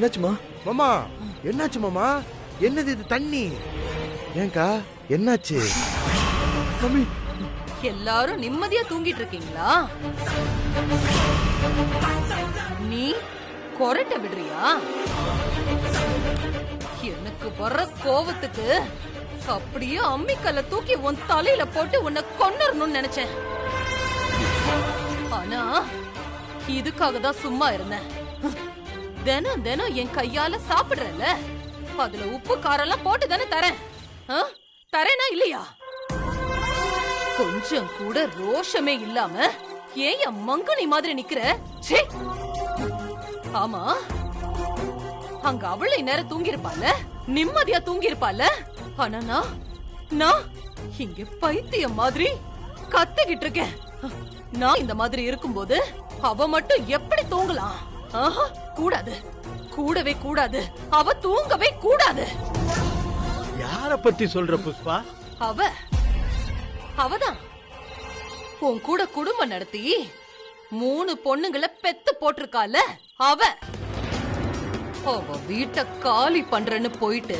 என்னாச்சுமா? மாமா என்னாச்சு மாமா? என்னது இது தண்ணி? ஏங்கா என்னாச்சு? மம்மி எல்லாரும் நிம்மதியா தூங்கிட்டு இருக்கீங்களா? நீ கொரட்ட விடுறியா? எனக்கு வர்ற கோவத்துக்கு அப்படியே அம்மிக்கல்ல தூக்கி உன் தலையில போட்டு உன்னை கொன்னறணும்னு நினைச்சேன். ஆனா இதுக்காக தான் சும்மா இருந்தேன். தினம் தினம் என் கையால சாப்பிடுறல, அதுல உப்பு காரெல்லாம் போட்டு தானே தரேன். தரேனா இல்லையா? கொஞ்சம் கூட ரோஷமே இல்லாம ஏன் என் மங்குனி மாதிரி நிக்கிற? ஆமா, அங்க அவளை நேரம் தூங்கிருப்பால, நிம்மதியா தூங்கிருப்பால. ஆனா நான் இங்க பைத்தியம் மாதிரி கத்திக்கிட்டு இருக்கேன். நான் இந்த மாதிரி இருக்கும்போது அவ மட்டும் எப்படி தூங்கலாம்? கூடாது, கூடவே கூடாது. அவ தூங்கவே கூடாது. யார பத்தி சொல்ற புஷ்பா? அவதான் உன் கூட குடும்பம் நடத்தி 3 பொண்ணுங்களை பெத்து போட்டிருக்கால அவ. அவ வீட்டை காலி பண்றேன்னு போயிட்டு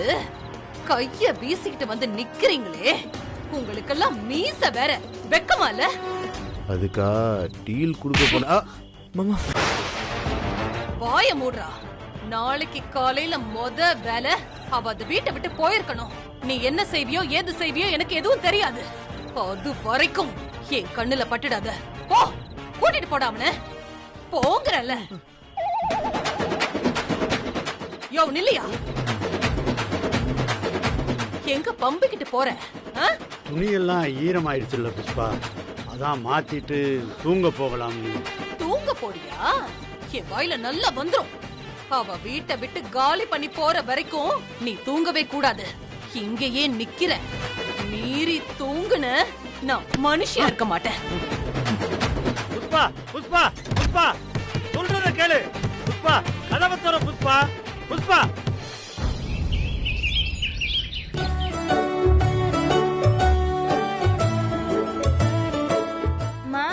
கைய வீசிக்கிட்டு வந்து நிக்கிறீங்களே, உங்களுக்கெல்லாம் மீச வேற வெக்கமால? அதுக்கா டீல் குடுக்க போனா மாமா வாய மூடுறா. நாளைக்கு காலையில வேலை அவ அந்த வீட்டை விட்டு போயிருக்கணும். நீ என்ன செய்வியோ ஏது செய்வியோ எனக்கு எதுவும் தெரியாது. அது வரைக்கும் என் கண்ணுல பட்டுடாத. போ, கூட்டிட்டு போடாமனு போங்கறல. யோ நில்லையா, எங்க பம்பிக்கிட்டு போற? துணியெல்லாம் ஈரமாயிடுச்சுல்ல புஷ்பா, அதான் மாத்திட்டு தூங்க போகலாம். தூங்க போறியா? என் வாயில நல்லா வந்துரும். அவ வீட்டை விட்டு காலி பண்ணி போற வரைக்கும் நீ தூங்கவே கூடாது. இங்கேயே நிக்கிற. மீறி தூங்குன நான் மனுஷியா இருக்க மாட்டேன். புஷ்பா புஷ்பா புஷ்பா, சொல்றத கேளு புஷ்பா. கதவை தர புஷ்பா. புஷ்பா மா,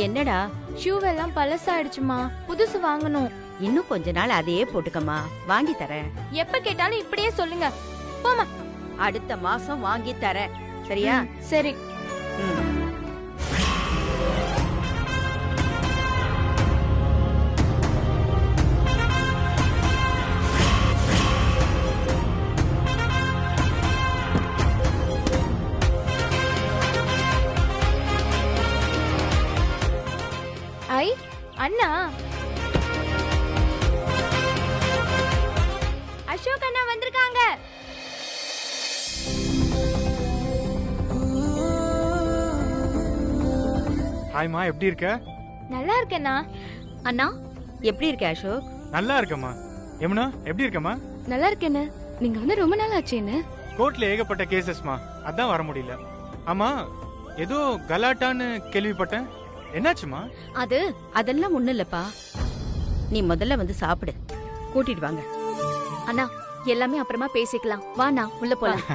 என்னடா? ஷூவெல்லாம் பழசாயிடுச்சுமா, புதுசு வாங்கணும். இன்னும் கொஞ்ச நாள் அதையே போட்டுக்கமா, வாங்கி தரேன். எப்ப கேட்டாலும் இப்படியே சொல்லுங்க. போமா. அடுத்த மாசம் வாங்கி தரேன், சரியா? சரி. ஐ அண்ணா, அசோக் அண்ணா வந்திருக்காங்க. ஹாய்மா, எப்படி இருக்க? நல்லா இருக்கேண்ணா. அண்ணா எப்படி இருக்க அசோக்? நல்லா இருக்கம்மா. யமுனா எப்படி இருக்கம்மா? நல்லா இருக்கேன்னு. நீங்க வந்து ரொம்ப நாள் ஆச்சேன்னு. கோர்ட்ல ஏகப்பட்ட கேசஸ்மா, அதான் வர முடியல. ஆமா, ஏதோ கலாட்டான்னு கேள்விப்பட்டேன், என்னாச்சுமா? அதெல்லாம் ஒண்ணு இல்லப்பா. நீ முதல்ல வந்து சாப்பிடு, கூட்டிட்டு வாங்க. அண்ணா எல்லாமே அப்புறமா பேசிக்கலாம். வாண்ணா உள்ள போலாம்.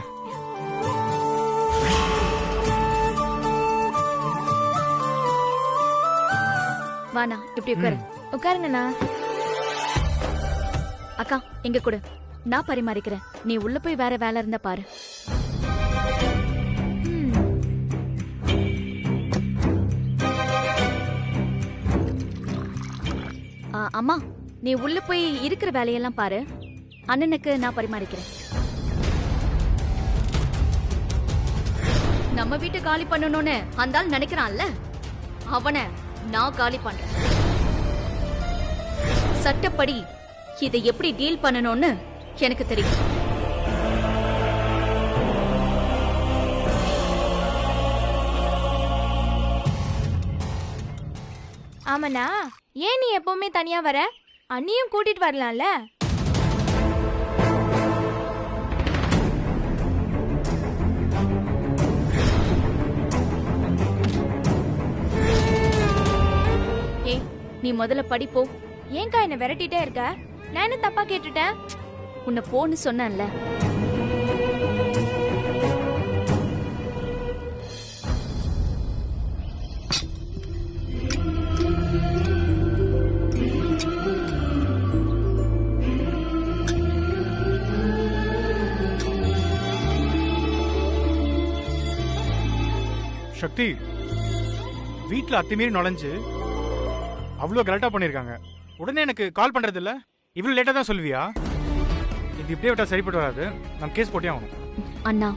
வாண்ணா இப்படி உட்காரு. உட்காருங்கண்ணா. அக்கா இங்க கொடு, நான் பரிமாறிக்கிறேன். நீ உள்ள போய் வேற வேலை இருந்தா பாரு. அம்மா, நீ உள்ள போய் இருக்கிற வேலையெல்லாம் பாரு. அண்ணனுக்கு நான் பரிமாறிக்கிறேன். நம்ம வீட்டை காலி பண்ணணும்னு அந்த ஆள் நினைக்கிறான்ல, அவனை நான் காலி பண்றேன். சட்டப்படி இதை எப்படி டீல் பண்ணணும்னு எனக்கு தெரியும். ஆமாண்ணா, ஏன் நீ எப்பவுமே தனியா வர? அண்ணியும் கூட்டிட்டு வரலாம்ல. ஏய், நீ முதல்ல படிப்போ. ஏன்க்கா என்ன விரட்டிட்டே இருக்க? நான் என்ன தப்பா கேட்டுட்டேன்? உன்னை போன்னு சொன்னேன்ல. சக்தி வீட்டுல அத்துமீறி நுழைஞ்சு அவ்வளோ கரெக்டா பண்ணிருக்காங்க. உடனே எனக்கு கால் பண்றது இல்ல, இவ்வளவு லேட்டா தான் சொல்லுவியா? இது இப்படியே விட்டா சரிப்பட்டு வராது, நம்ம கேஸ் போட்டே ஆகணும். அண்ணா,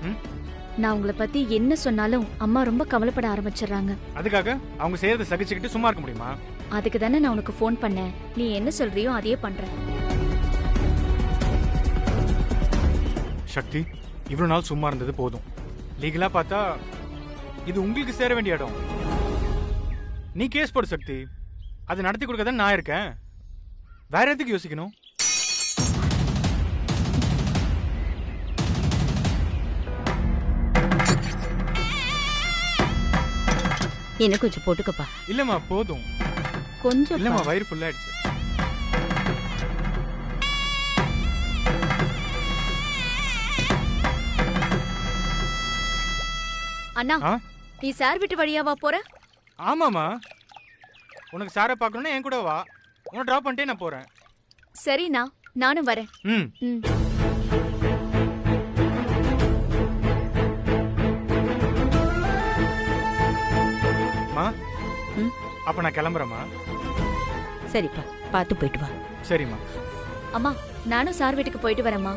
நான் உங்களை பத்தி என்ன சொன்னாலும் அம்மா ரொம்ப கவலைப்பட ஆரம்பிச்சிடுறாங்க. அதுக்காக அவங்க செய்யறதை சகிச்சுக்கிட்டு சும்மா இருக்க முடியுமா? அதுக்கு தானே நான் உனக்கு ஃபோன் பண்ணேன். நீ என்ன சொல்றியோ அதையே பண்றேன். சக்தி, இவ்வளவு நாள் சும்மா இருந்தது போதும். லீகலா பார்த்தா இது உங்களுக்கு சேர வேண்டிய இடம். நீ கேஸ் போடு சக்தி, அதை நடத்தி கொடுக்க தான் நான் இருக்கேன். வேற எதுக்கு யோசிக்கணும்? என்ன கொஞ்சம் போட்டுக்கப்பா. இல்லம்மா போதும். கொஞ்சம் இல்லம்மா, வயிறு ஃபுல் ஆயிடுச்சு. அண்ணா, நீ சார் வீட்டு வழியாவா போற? ஆமாமா, உனக்கு சாரை பார்க்கணும்னா என் கூட வா, உன்னை டிராப் பண்ணிட்டே நான் போறேன். சரிண்ணா, நானும் வரேன். ம். அப்ப நான் கிளம்புறேம்மா. சரிப்பா, பார்த்து போயிட்டு வா. சரிம்மா. அம்மா, நானும் சார் வீட்டுக்கு போயிட்டு வரேம்மா.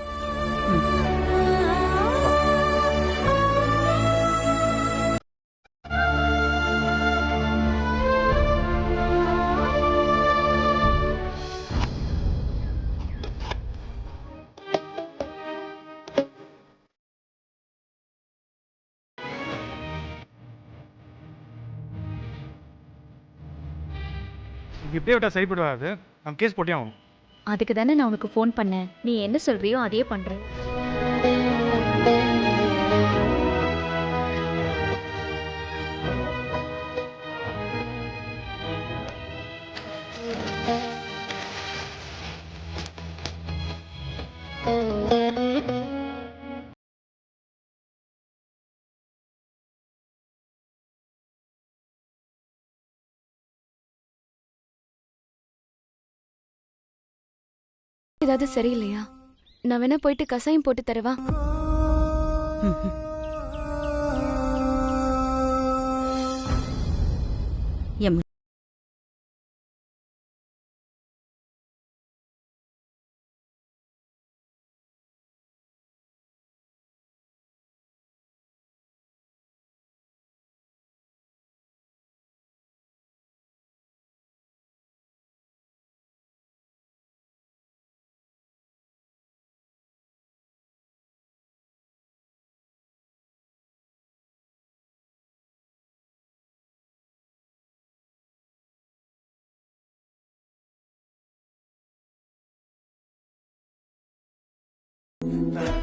இப்படியே விட்டா சரிப்பட்டு வராது, நம்ம கேஸ் போட்டே ஆகணும். அதுக்கு தானே நான் உனக்கு ஃபோன் பண்ணேன். நீ என்ன சொல்றியோ அதையே பண்றேன். ஏதாவது சரியில்லையா? நான் வேணா போயிட்டு கசாயம் போட்டு தரவா?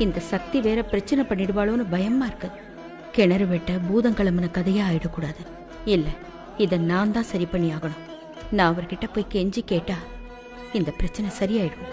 இந்த சக்தி வேற பிரச்சனை பண்ணிடுவாளோன்னு பயமா இருக்கு. கிணறு வெட்ட பூதம் கிளம்பின கதையா ஆயிடக்கூடாது. இல்ல, இதை நான் தான் சரி பண்ணி ஆகணும். நான் அவர்கிட்ட போய் கெஞ்சி கேட்டா இந்த பிரச்சனை சரியாயிடும்.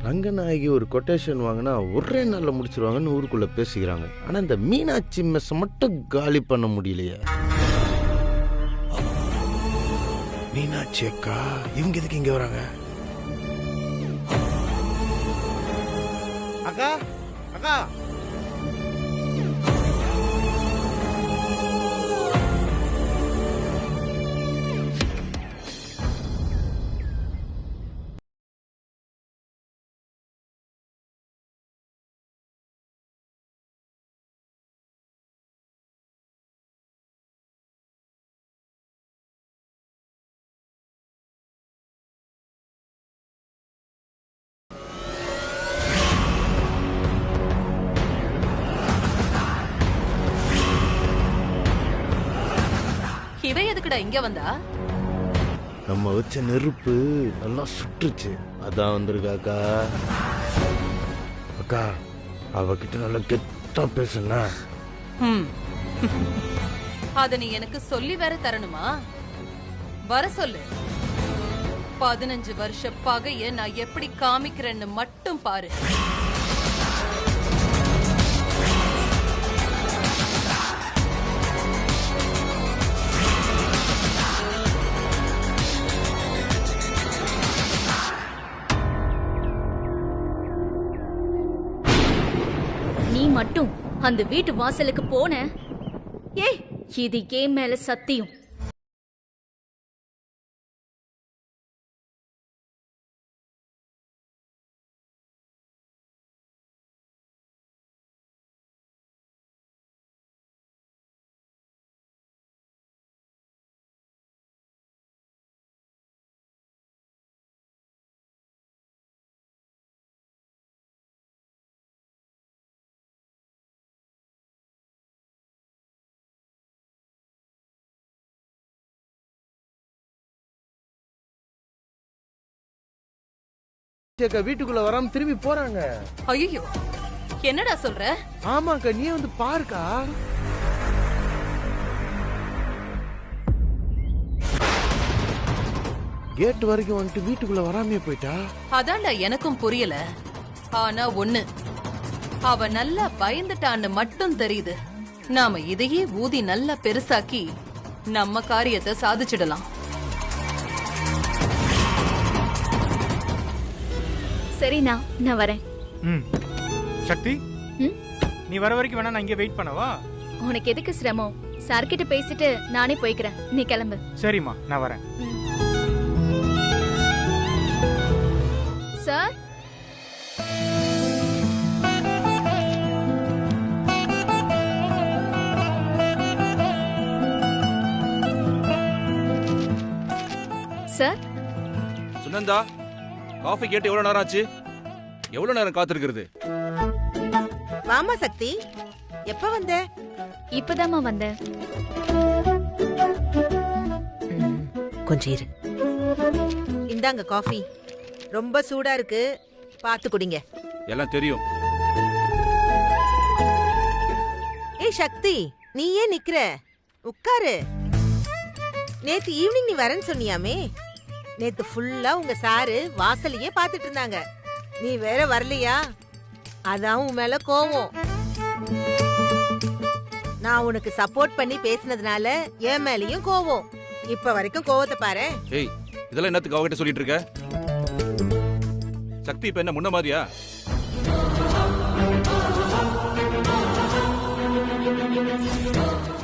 ரங்கநாயகி ஒரு கொட்டேஷன் வாங்கினா ஒரே நாளில் முடிச்சிருவாங்கன்னு ஊருக்குள்ளே பேசிக்கிறாங்க. ஆனால் இந்த மீனாட்சி மெஸ்ஸை மட்டும் காலி பண்ண முடியலையே. மீனாட்சி அக்கா இவங்க எதுக்கு இங்க வராங்க? அக்கா அக்கா இவ எதுக்குடா இங்க வந்தா? நம்ம வச்ச நெருப்பு நல்லா சுட்டுச்சு, அதான் வந்திருக்காக்கா. அக்கா அவகிட்ட நல்லா கெத்தா பேசுன. அத நீ எனக்கு சொல்லி வேற தரணுமா? வர சொல்லு. 15 வருஷ பகைய நான் எப்படி காமிக்கிறேன்னு மட்டும் பாரு. மட்டும் அந்த வீட்டு வாசலுக்கு போன ஏய் இது ஏன் மேல சத்தியம். வீட்டுக்குள்ள வராம திரும்பி போறாங்க. ஐயோ என்னடா சொல்ற? ஆமாக்கா, நீ வந்து பாருக்கா. கேட் வரைக்கும் வந்துட்டு வீட்டுக்குள்ள வராமே போயிட்டா. அதான்டா எனக்கும் புரியல. ஆனா ஒண்ணு, அவ நல்லா பயந்துட்டான்னு மட்டும் தெரியுது. நாம இதையே ஊதி நல்லா பெருசாக்கி நம்ம காரியத்தை சாதிச்சிடலாம். சரிண்ணா, நான் வரேன். சக்தி, நீ வர வரைக்கும் வேணா நான் இங்க வெயிட் பண்ணவா? உனக்கு எதுக்கு சிரமம்? சார் கிட்ட பேசிட்டு நானே போய்க்கிறேன், நீ கிளம்பு. சரிம்மா, நான் வரேன். Sir, sir. சுனந்தா, காஃபி கேட்டு எவ்வளவு நேரம் ஆச்சு? எவ்வளவு நேரம் காத்திருக்கிறது? வாமா சக்தி, எப்ப வந்த? இப்பதாம்மா வந்தேன். கொஞ்சம் இரு. இந்தாங்க காஃபி. ரொம்ப சூடா இருக்கு, பார்த்து குடிங்க. எல்லாம் தெரியும். ஏய் சக்தி, நீ ஏன் நிக்கிற? உட்காரு. நேத்து ஈவினிங் நீ வரேன்னு சொன்னியாமே. நேத்து ஃபுல்லா உங்க சாரு வாசலையே பார்த்துட்டு இருந்தாங்க. நீ வேற வரலையா? அதான் உன் மேல கோவம். நான் உனக்கு சப்போர்ட் பண்ணி பேசினதுனால என் மேலயும் கோவம். இப்ப வரைக்கும் கோவத்தை பாரு. ஏய், இதெல்லாம் என்னத்துக்கு அவகிட்ட சொல்லிட்டு இருக்க? சக்தி இப்ப என்ன முன்ன மாதிரியா?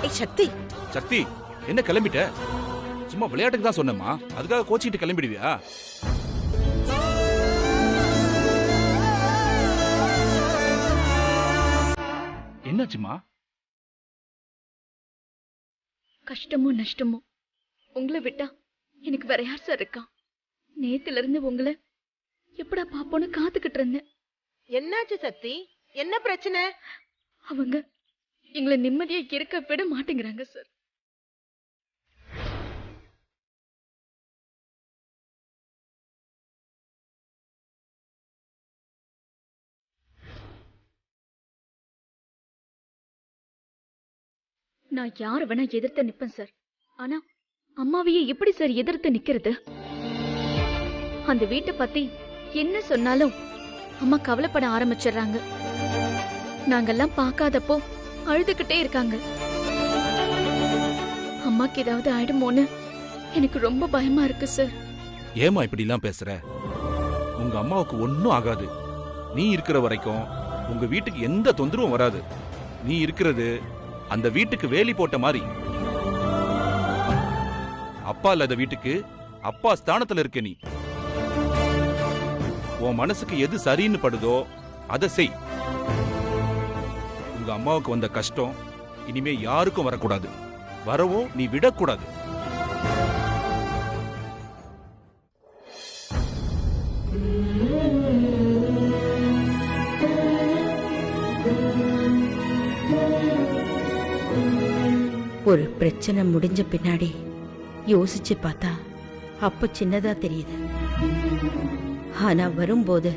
ஏய் சக்தி. சக்தி, என்ன கிளம்பிட்ட? சும்மா விளையாட்டுக்கு தான் சொன்னேம்மா, அதுக்காக கோச்சிட்டு கிளம்பிடுவியா? என்னாச்சுமா? கஷ்டமோ நஷ்டமோ உங்களை விட்டா எனக்கு வேற யார் சார் இருக்கா? நேத்துல இருந்து உங்களை எப்படா பாப்போன்னு காத்துக்கிட்டு இருந்தேன். என்னாச்சு சக்தி? என்ன பிரச்சனை? அவங்க எங்களை நிம்மதியா இருக்க விட மாட்டேங்கிறாங்க சார். நான் யார வேணா எதிர்த்து நிப்பேன் சார். ஆனா அம்மாவையே எப்படி சார் எதிர்த்து நிக்கிறது? அந்த வீட்டை பத்தி என்ன சொன்னாலும் அம்மா கவலைப்பட ஆரம்பிச்சிடுறாங்க. நாங்கெல்லாம் பார்க்காதப்போ அழுதுகிட்டே இருக்காங்க. அம்மாக்கு ஏதாவது ஆயிடுமோன்னு எனக்கு ரொம்ப பயமா இருக்கு சார். ஏமா இப்படி எல்லாம் பேசுற? உங்க அம்மாவுக்கு ஒன்னும் ஆகாது. நீ இருக்கிற வரைக்கும் உங்க வீட்டுக்கு எந்த தொந்தரவும் வராது. நீ இருக்கிறது அந்த வீட்டுக்கு வேலி போட்ட மாதிரி. அப்பா இல்லாத வீட்டுக்கு அப்பா ஸ்தானத்துல இருக்க நீ. உன் மனசுக்கு எது சரின்னு படுதோ அதை செய். உங்க அம்மாவுக்கு வந்த கஷ்டம் இனிமே யாருக்கும் வரக்கூடாது. வரவும் நீ விடக்கூடாது. ஒரு பிரச்சனை முடிஞ்ச பின்னாடி யோசிச்சு பார்த்தா அப்ப சின்னதா தெரியுது. ஆனா வரும்போது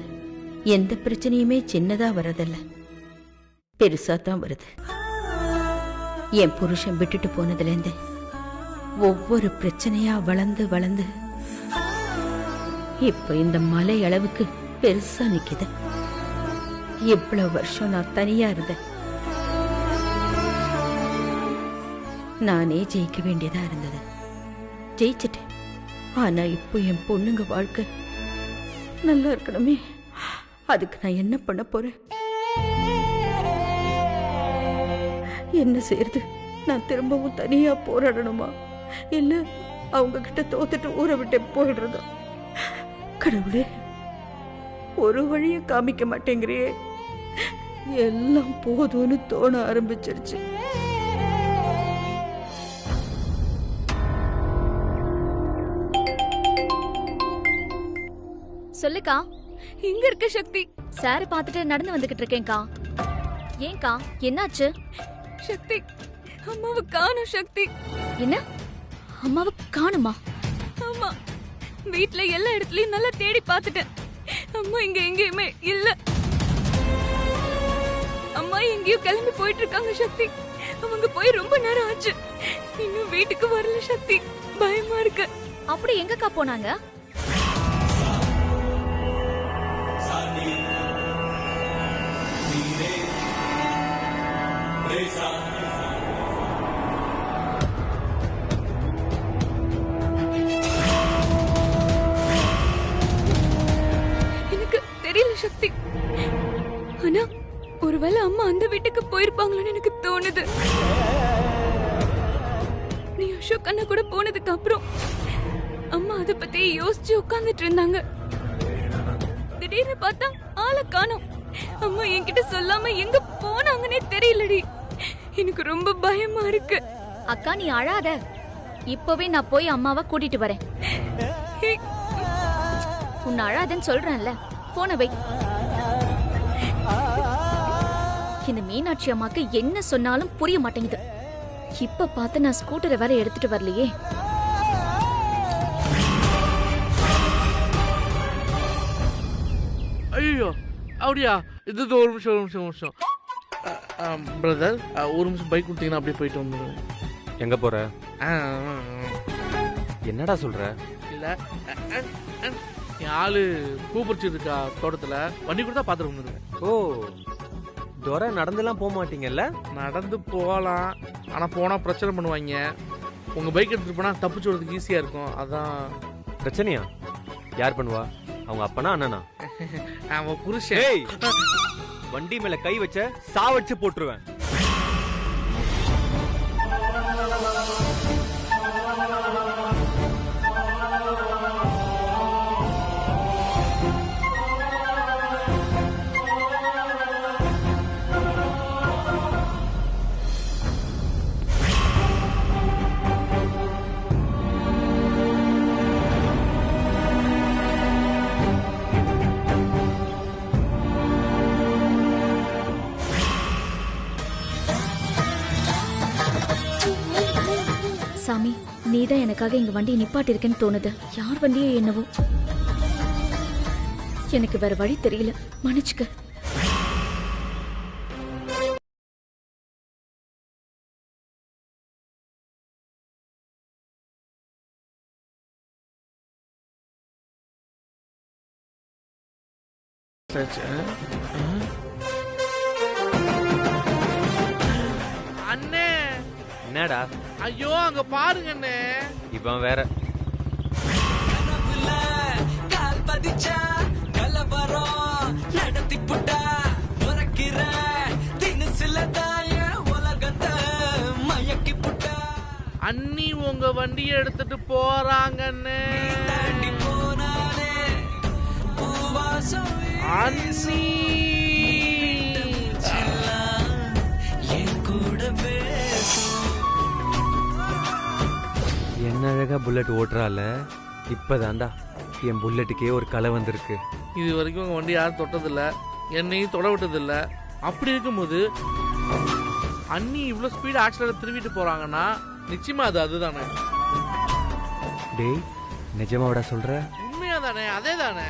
எந்த பிரச்சனையுமே சின்னதா வரதில்ல, பெருசா தான் வருது. என் புருஷன் விட்டுட்டு போனதுல இருந்து ஒவ்வொரு பிரச்சனையா வளர்ந்து வளர்ந்து இப்ப இந்த மலை அளவுக்கு பெருசா நிக்குது. இவ்வளவு வருஷம் நான் தனியா இருந்தேன். நானே ஜெயிக்க வேண்டியதா இருந்தது. ஜெயிச்சிட்டேன். ஆனா இப்போ என் பொண்ணுங்க வாழ்க்கை நல்லா இருக்கணுமே. அதுக்கு நான் என்ன பண்ண போறேன்? என்ன செய்யறது? நான் திரும்பவும் தனியா போராடணுமா, இல்ல அவங்க கிட்ட தோத்துட்டு ஊரை விட்டு போயிடுறதா? கடவுளே, ஒரு வழிய காமிக்க மாட்டேங்கிறியே. எல்லாம் போதும்னு தோண ஆரம்பிச்சிருச்சு. சொல்லுக்கா. இங்க இருக்க சக்தி. சார பாத்துட்டு நடந்து வந்துகிட்டு இருக்கேன்க்கா. ஏன்க்கா, என்னாச்சு? சக்தி, அம்மாவை காணோம். சக்தி. என்ன? அம்மாவை காணுமா? ஆமா, வீட்ல எல்லா இடத்துலயும் நல்லா தேடி பார்த்துட்டேன். அம்மா இங்க எங்கேயுமே இல்ல. அம்மா எங்கேயோ கிளம்பி போயிட்டு இருக்காங்க சக்தி. அவங்க போய் ரொம்ப நேரம் ஆச்சு, இன்னும் வீட்டுக்கு வரல சக்தி. பயமா இருக்கு. அப்படி எங்கக்கா போனாங்க? எனக்கு தெரியல சக்தி. ஆனா ஒருவேளை அம்மா அந்த வீட்டுக்கு போயிருப்பாங்களோன்னு எனக்கு தோணுது. நீ அசோக் அண்ணா கூட போனதுக்கு அப்புறம் அம்மா அத பத்தி யோசிச்சு உட்கார்ந்துட்டு இருந்தாங்க. திடீர்னு பார்த்தா ஆளை காணோம். அம்மா என்கிட்ட சொல்லாம எங்க போனாங்கன்னே தெரியலடி. எனக்கு ரொம்ப பயமா இருக்கு. அக்கா நீ அழாத. இப்பவே நான் போய் அம்மாவை கூட்டிட்டு வரேன். உன்னை அழாதன்னு சொல்றேன்ல. போன வை. இந்த மீனாட்சி அம்மாக்கு என்ன சொன்னாலும் புரிய மாட்டேங்குது. இப்ப பார்த்து நான் ஸ்கூட்டரை வேற எடுத்துட்டு வரலையே. ஐயோ, அப்படியா? இது ஒரு நிமிஷம் பிரதர், ஒரு நிமிஷம் பைக் கொடுத்தீங்கன்னா அப்படியே போயிட்டு வந்துடுவேன். எங்க போற? என்னடா சொல்ற? இல்ல, என் ஆளு பூ பறிச்சுட்டு இருக்கா தோட்டத்துல. வண்டி கொடுத்தா பாத்துட்டு வந்துடுவேன். ஓ, துரை நடந்துலாம் போக மாட்டீங்கல்ல? நடந்து போகலாம், ஆனா போனா பிரச்சனை பண்ணுவாங்க. உங்க பைக் எடுத்துட்டு போனா தப்பிச்சு வரதுக்கு ஈஸியா இருக்கும். அதான். பிரச்சனையா? யார் பண்ணுவா? அவங்க அப்பனா அண்ணனா? அவன் புருஷன். வண்டி மேல கை வச்ச சாவடிச்சு போட்டுருவேன். சாமி, நீதான் எனக்காக இங்க வண்டியை நிப்பாட்டி இருக்கேன்னு தோணுது. யார் வண்டியோ என்னவோ. எனக்கு வேற வழி தெரியல, மன்னிச்சுக்க. அண்ணே. என்னடா? ஐயோ, அங்க பாருங்க அண்ணே. இவன் வேற வியாபாரம் நடத்தி புட்டா உரைக்கிற தினசுல தாய உலகத்தை மயக்கி புட்டா அண்ணி உங்க வண்டியை எடுத்துட்டு போறாங்கன்னு தாண்டி போனாலே பூவாசம் அண்ணி என் கூட பேசும். என்ன அழகா புல்லட் ஓட்டுறால இப்பதான்டா என் புல்லட்டுக்கே ஒரு கலை வந்திருக்கு. இது வரைக்கும் உங்க வண்டி யாரும் தொட்டதில்ல, என்னையும் தொட விட்டதில்ல. அப்படி இருக்கும்போது அண்ணி இவ்வளவு ஸ்பீட் ஆக்சிடென்ட் திருவிட்டு போறாங்கன்னா நிச்சயமா அதுதானே. டேய் நிஜமாவடா சொல்ற? உண்மையா தானே, அதே தானே.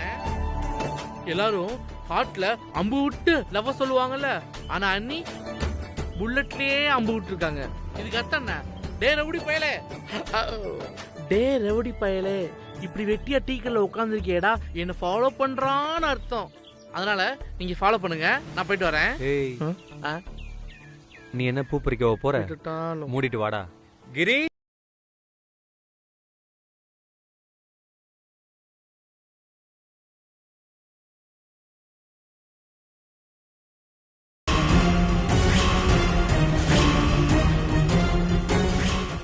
எல்லாரும் ஹார்ட்ல அம்பு விட்டு லவ் சொல்லுவாங்கல்ல, ஆனா அண்ணி புல்லட்லயே அம்பு விட்டு இருக்காங்க. இதுக்கு அர்த்தம் என்ன? டே ரவுடி பயலே, டே ரவுடி பயலே, இப்படி வெட்டியா டீக்கல்ல உட்காந்துருக்கியடா, என்ன ஃபாலோ பண்றான்னு அர்த்தம். அதனால நீங்க ஃபாலோ பண்ணுங்க, நான் போயிட்டு வரேன். ஏய் நீ என்ன பூ பறிக்க போற? மூடிட்டு வாடா. கிரி